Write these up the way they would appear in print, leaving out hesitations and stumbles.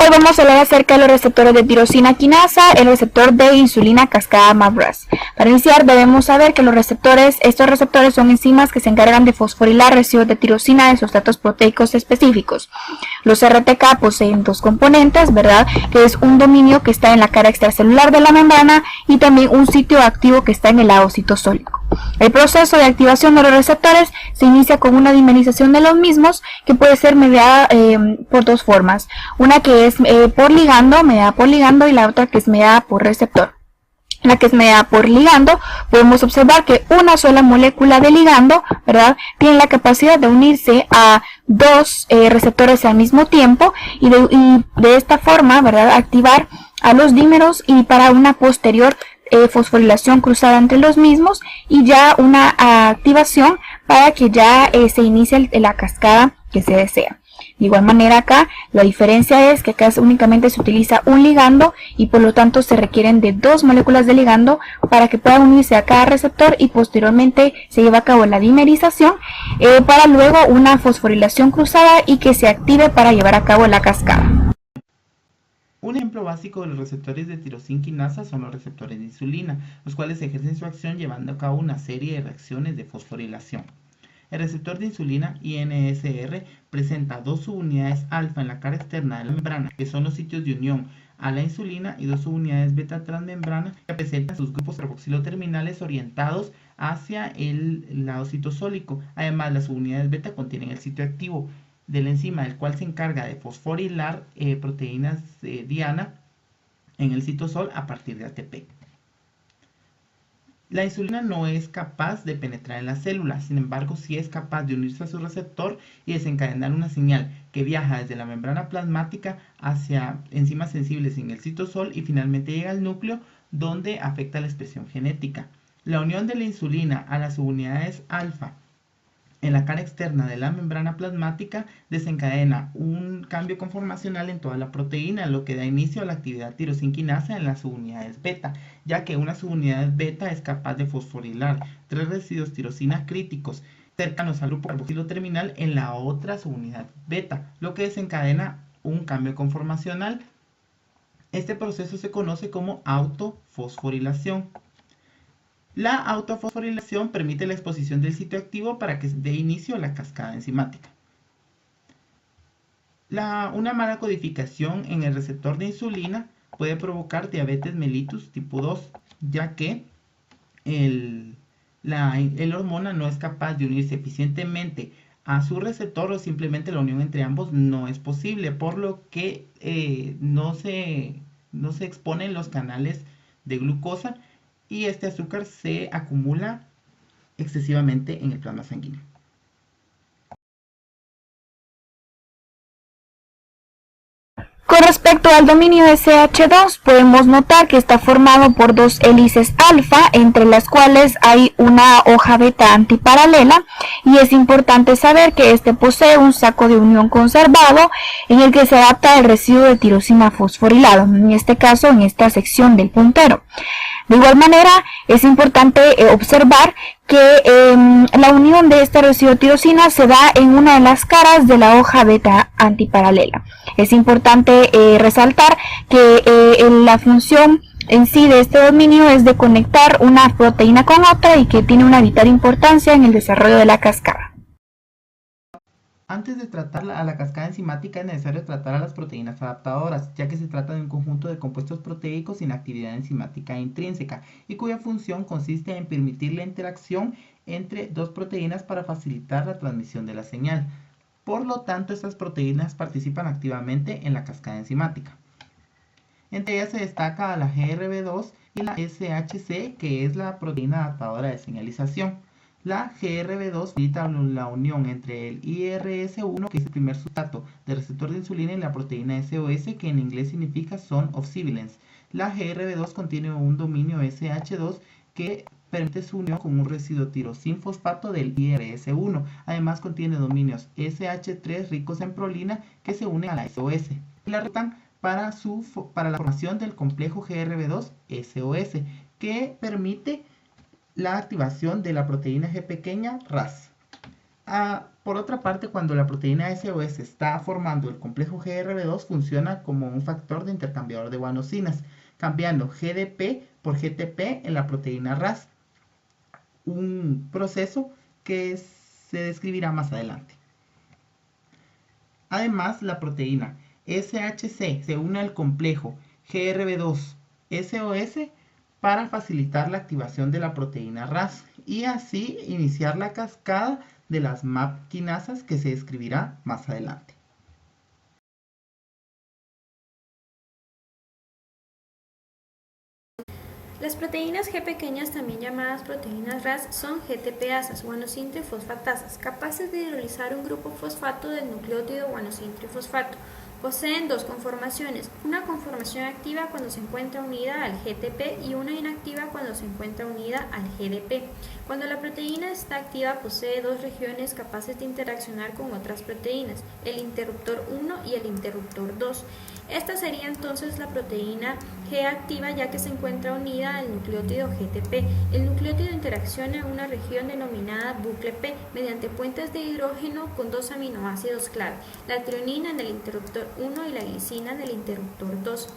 Hoy vamos a hablar acerca de los receptores de tirosina quinasa, el receptor de insulina cascada MAPRAS. Para iniciar debemos saber que estos receptores son enzimas que se encargan de fosforilar residuos de tirosina de sustratos proteicos específicos. Los RTK poseen dos componentes, ¿verdad? Que es un dominio que está en la cara extracelular de la membrana y también un sitio activo que está en el lado citosólico. El proceso de activación de los receptores se inicia con una dimerización de los mismos que puede ser mediada por dos formas. Una que es mediada por ligando y la otra que es mediada por receptor. La que es mediada por ligando, podemos observar que una sola molécula de ligando, ¿verdad?, tiene la capacidad de unirse a dos receptores al mismo tiempo y de esta forma, ¿verdad?, activar a los dímeros y para una posterior fosforilación cruzada entre los mismos y ya una activación para que ya se inicie la cascada que se desea. De igual manera acá la diferencia es que acá únicamente se utiliza un ligando y por lo tanto se requieren de dos moléculas de ligando para que puedan unirse a cada receptor y posteriormente se lleva a cabo la dimerización para luego una fosforilación cruzada y que se active para llevar a cabo la cascada. Un ejemplo básico de los receptores de tirosina quinasa son los receptores de insulina, los cuales ejercen su acción llevando a cabo una serie de reacciones de fosforilación. El receptor de insulina, INSR, presenta dos subunidades alfa en la cara externa de la membrana, que son los sitios de unión a la insulina, y dos subunidades beta transmembrana, que presentan sus grupos carboxiloterminales orientados hacia el lado citosólico. Además, las subunidades beta contienen el sitio activo de la enzima, el cual se encarga de fosforilar proteínas diana en el citosol a partir de ATP. La insulina no es capaz de penetrar en la célula, sin embargo sí es capaz de unirse a su receptor y desencadenar una señal que viaja desde la membrana plasmática hacia enzimas sensibles en el citosol y finalmente llega al núcleo, donde afecta la expresión genética. La unión de la insulina a las subunidades alfa en la cara externa de la membrana plasmática desencadena un cambio conformacional en toda la proteína, lo que da inicio a la actividad tirosina quinasa en las subunidades beta, ya que una subunidad beta es capaz de fosforilar tres residuos tirosina críticos cercanos al grupo carboxiloterminal en la otra subunidad beta, lo que desencadena un cambio conformacional. Este proceso se conoce como autofosforilación. La autofosforilación permite la exposición del sitio activo para que dé inicio a la cascada enzimática. Una mala codificación en el receptor de insulina puede provocar diabetes mellitus tipo 2, ya que la hormona no es capaz de unirse eficientemente a su receptor, o simplemente la unión entre ambos no es posible, por lo que no se exponen los canales de glucosa y este azúcar se acumula excesivamente en el plasma sanguíneo. Con respecto al dominio SH2, podemos notar que está formado por dos hélices alfa, entre las cuales hay una hoja beta antiparalela, y es importante saber que este posee un saco de unión conservado en el que se adapta el residuo de tirosina fosforilado, en este caso en esta sección del puntero. De igual manera, es importante observar que la unión de este residuo de tirosina se da en una de las caras de la hoja beta antiparalela. Es importante resaltar que la función en sí de este dominio es de conectar una proteína con otra y que tiene una vital importancia en el desarrollo de la cascada. Antes de tratar a la cascada enzimática es necesario tratar a las proteínas adaptadoras, ya que se trata de un conjunto de compuestos proteicos sin actividad enzimática intrínseca y cuya función consiste en permitir la interacción entre dos proteínas para facilitar la transmisión de la señal. Por lo tanto, estas proteínas participan activamente en la cascada enzimática. Entre ellas se destaca la GRB2 y la SHC, que es la proteína adaptadora de señalización. La GRB2 facilita la unión entre el IRS1, que es el primer sustrato del receptor de insulina, y la proteína SOS, que en inglés significa Son of Sibilance. La GRB2 contiene un dominio SH2 que permite su unión con un residuo tirosinfosfato del IRS1. Además contiene dominios SH3 ricos en prolina que se unen a la SOS y la retan para la formación del complejo GRB2-SOS, que permite la activación de la proteína G pequeña RAS. Por otra parte, cuando la proteína SOS está formando el complejo GRB2, funciona como un factor de intercambiador de guanosinas, cambiando GDP por GTP en la proteína RAS, un proceso que se describirá más adelante. Además, la proteína SHC se une al complejo GRB2-SOS para facilitar la activación de la proteína RAS y así iniciar la cascada de las MAP quinasas que se describirá más adelante. Las proteínas G pequeñas, también llamadas proteínas RAS, son GTPasas, guanosintrifosfatasas, capaces de hidrolizar un grupo fosfato del nucleótido guanosintrifosfato. Poseen dos conformaciones, una conformación activa cuando se encuentra unida al GTP y una inactiva cuando se encuentra unida al GDP. Cuando la proteína está activa posee dos regiones capaces de interaccionar con otras proteínas, el interruptor 1 y el interruptor 2. Esta sería entonces la proteína G activa, ya que se encuentra unida al nucleótido GTP. El nucleótido interacciona en una región denominada bucle P mediante puentes de hidrógeno con dos aminoácidos clave, la trionina en el interruptor 1 y la glicina en el interruptor 2.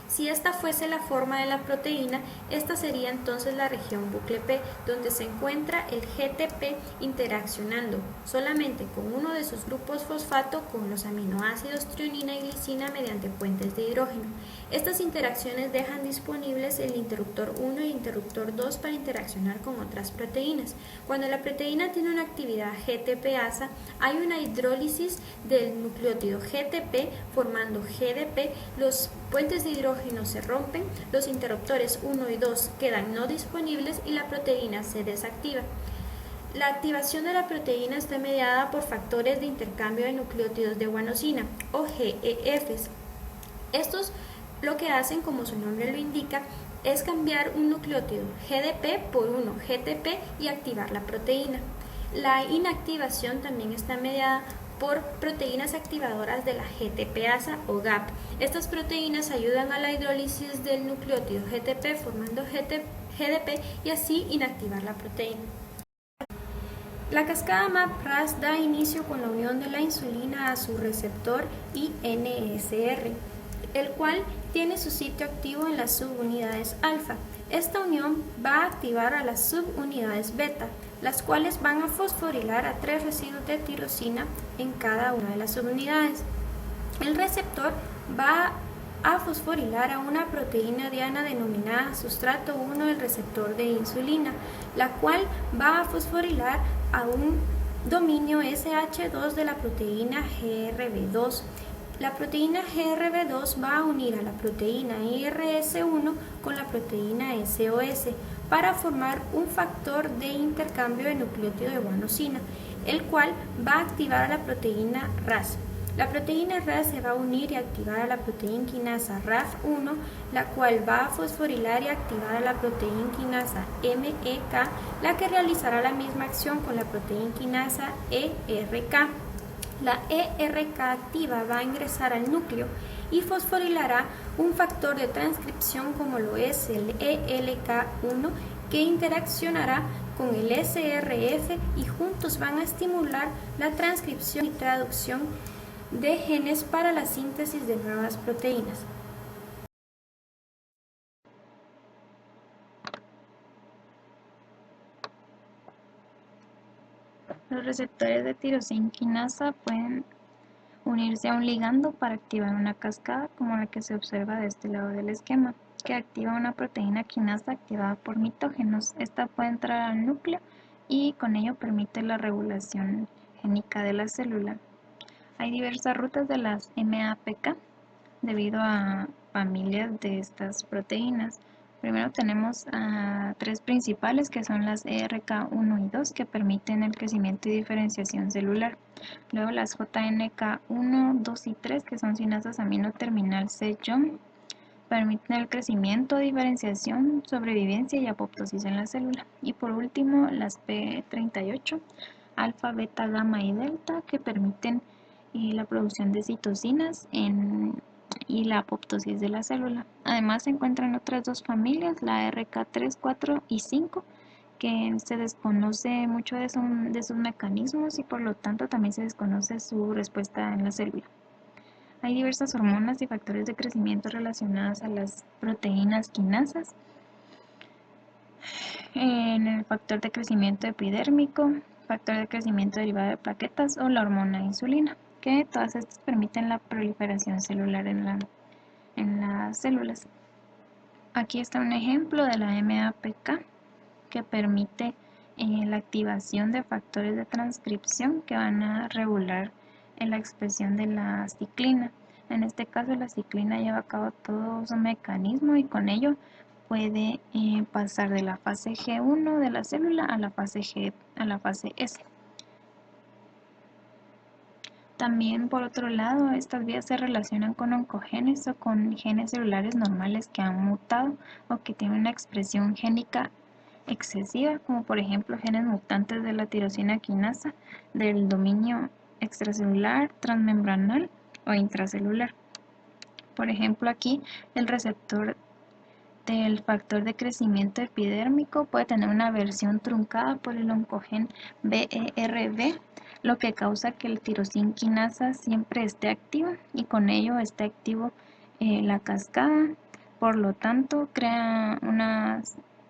Si esta fuese la forma de la proteína, esta sería entonces la región bucle P, donde se encuentra el GTP interaccionando solamente con uno de sus grupos fosfato con los aminoácidos trionina y glicina mediante puentes de hidrógeno. Estas interacciones dejan disponibles el interruptor 1 y interruptor 2 para interaccionar con otras proteínas. Cuando la proteína tiene una actividad GTPasa, hay una hidrólisis del nucleótido GTP formando GDP, los puentes de hidrógeno se rompen, los interruptores 1 y 2 quedan no disponibles y la proteína se desactiva. La activación de la proteína está mediada por factores de intercambio de nucleótidos de guanosina o GEFs. Estos lo que hacen, como su nombre lo indica, es cambiar un nucleótido GDP por uno GTP y activar la proteína. La inactivación también está mediada por proteínas activadoras de la GTPasa o GAP. Estas proteínas ayudan a la hidrólisis del nucleótido GTP formando GDP y así inactivar la proteína. La cascada MAP-RAS da inicio con la unión de la insulina a su receptor INSR, el cual tiene su sitio activo en las subunidades alfa. Esta unión va a activar a las subunidades beta, las cuales van a fosforilar a 3 residuos de tirosina en cada una de las subunidades. El receptor va a fosforilar a una proteína diana denominada sustrato 1 del receptor de insulina, la cual va a fosforilar a un dominio SH2 de la proteína GRB2. La proteína GRB2 va a unir a la proteína IRS1 con la proteína SOS para formar un factor de intercambio de nucleótido de guanosina, el cual va a activar a la proteína RAS. La proteína RAS se va a unir y activar a la proteína quinasa RAF1, la cual va a fosforilar y activar a la proteína quinasa MEK, la que realizará la misma acción con la proteína quinasa ERK. La ERK activa va a ingresar al núcleo y fosforilará un factor de transcripción como lo es el ELK1, que interaccionará con el SRF y juntos van a estimular la transcripción y traducción de genes para la síntesis de nuevas proteínas. Los receptores de tirosina quinasa pueden unirse a un ligando para activar una cascada como la que se observa de este lado del esquema, que activa una proteína quinasa activada por mitógenos. Esta puede entrar al núcleo y con ello permite la regulación génica de la célula. Hay diversas rutas de las MAPK debido a familias de estas proteínas. Primero tenemos a 3 principales, que son las ERK1 y 2, que permiten el crecimiento y diferenciación celular. Luego las JNK1, 2 y 3, que son sinasas amino terminal C-JOM, permiten el crecimiento, diferenciación, sobrevivencia y apoptosis en la célula. Y por último las P38, alfa, beta, gamma y delta, que permiten la producción de citocinas y la apoptosis de la célula. Además se encuentran otras 2 familias, la RK3, 4 y 5, que se desconoce mucho de sus mecanismos y por lo tanto también se desconoce su respuesta en la célula. Hay diversas hormonas y factores de crecimiento relacionados a las proteínas quinasas. En el factor de crecimiento epidérmico, factor de crecimiento derivado de plaquetas o la hormona insulina, que todas estas permiten la proliferación celular en las células. Aquí está un ejemplo de la MAPK que permite la activación de factores de transcripción que van a regular la expresión de la ciclina. En este caso la ciclina lleva a cabo todo su mecanismo y con ello puede pasar de la fase G1 de la célula a la fase S. También, por otro lado, estas vías se relacionan con oncogenes o con genes celulares normales que han mutado o que tienen una expresión génica excesiva, como por ejemplo genes mutantes de la tirosina quinasa del dominio extracelular, transmembranal o intracelular. Por ejemplo, aquí el receptor del factor de crecimiento epidérmico puede tener una versión truncada por el oncogen BERB, lo que causa que el tirosina quinasa siempre esté activo y con ello esté activo la cascada. Por lo tanto, crea una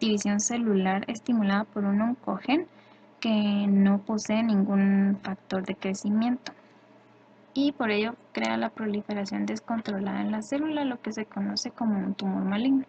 división celular estimulada por un oncogen que no posee ningún factor de crecimiento. Y por ello crea la proliferación descontrolada en la célula, lo que se conoce como un tumor maligno.